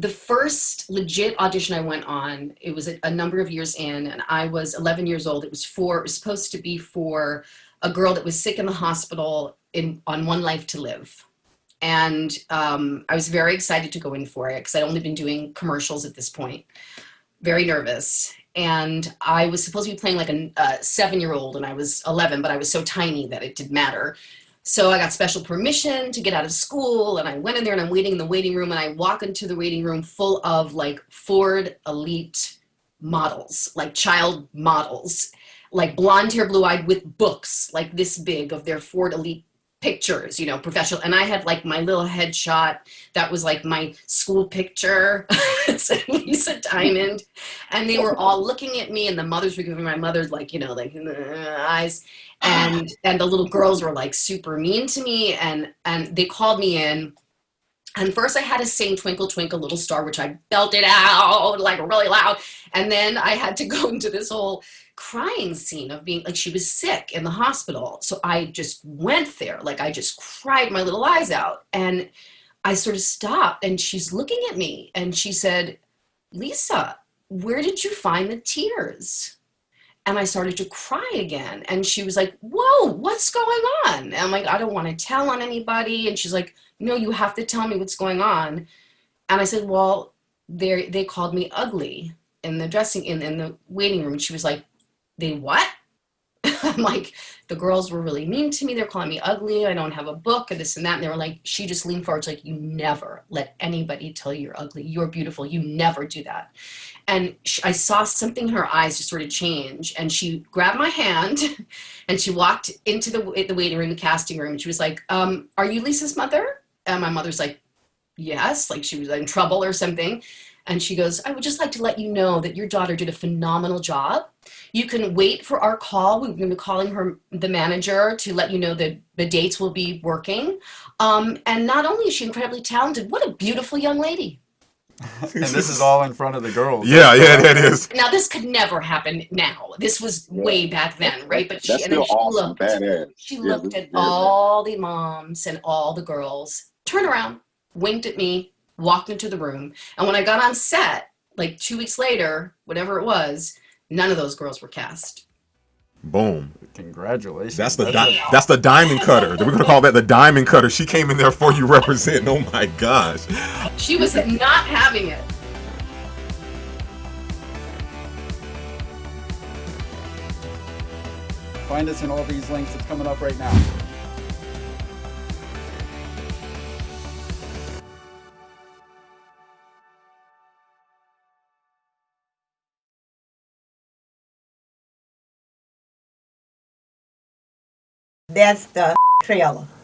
the first legit audition I went on, it was a number of years in, and I was 11 years old. It was supposed to be for a girl that was sick in the hospital on One Life to Live. And I was very excited to go in for it because I'd only been doing commercials at this point. Very nervous. And I was supposed to be playing like a 7-year-old, and I was 11, but I was so tiny that it didn't matter. So I got special permission to get out of school, and I went in there and I'm waiting in the waiting room, and I walk into the waiting room full of like Ford Elite models, like child models, like blonde hair, blue eyed with books like this big of their Ford Elite pictures, professional. And I had like my little headshot that was like my school picture. It's Lisa Diamond. And they were all looking at me, and the mothers were giving my mother like, like eyes. And the little girls were like super mean to me, and they called me in. And first I had to sing Twinkle Twinkle Little Star, which I belted out like really loud. And then I had to go into this whole crying scene of being like, she was sick in the hospital. So I just went there. Like I just cried my little eyes out. And I sort of stopped, and she's looking at me and she said, "Lisa, where did you find the tears?" And I started to cry again. And she was like, "Whoa, what's going on?" And I'm like, "I don't want to tell on anybody." And she's like, "No, you have to tell me what's going on." And I said, "Well, they called me ugly in the in the waiting room." And she was like, "They what?" I'm like, "The girls were really mean to me. They're calling me ugly. I don't have a book and this and that." And they were like, she just leaned forward. She's like, "You never let anybody tell you you're ugly. You're beautiful. You never do that." And I saw something in her eyes just sort of change. And she grabbed my hand and she walked into the waiting room, the casting room. And she was like, "Are you Lisa's mother?" And my mother's like, "Yes," like she was in trouble or something. And she goes, "I would just like to let you know that your daughter did a phenomenal job. You can wait for our call. We're going to be calling her, the manager, to let you know that the dates will be working. And not only is she incredibly talented, what a beautiful young lady." And this is all in front of the girls. Yeah, yeah, that is. Now, this could never happen now. This was Yeah, way back then, right? But that's and then still awesome, badass. she Yeah, this looked is at very bad. all the moms and all the girls, turned around, winked at me, walked into the room. And when I got on set, like 2 weeks later, whatever it was, none of those girls were cast. Boom. Congratulations. That's the diamond cutter. We're gonna call that the diamond cutter. She came in there for you representing. Oh my gosh. She was not having it. Find us in all these links. It's coming up right now. That's the trailer.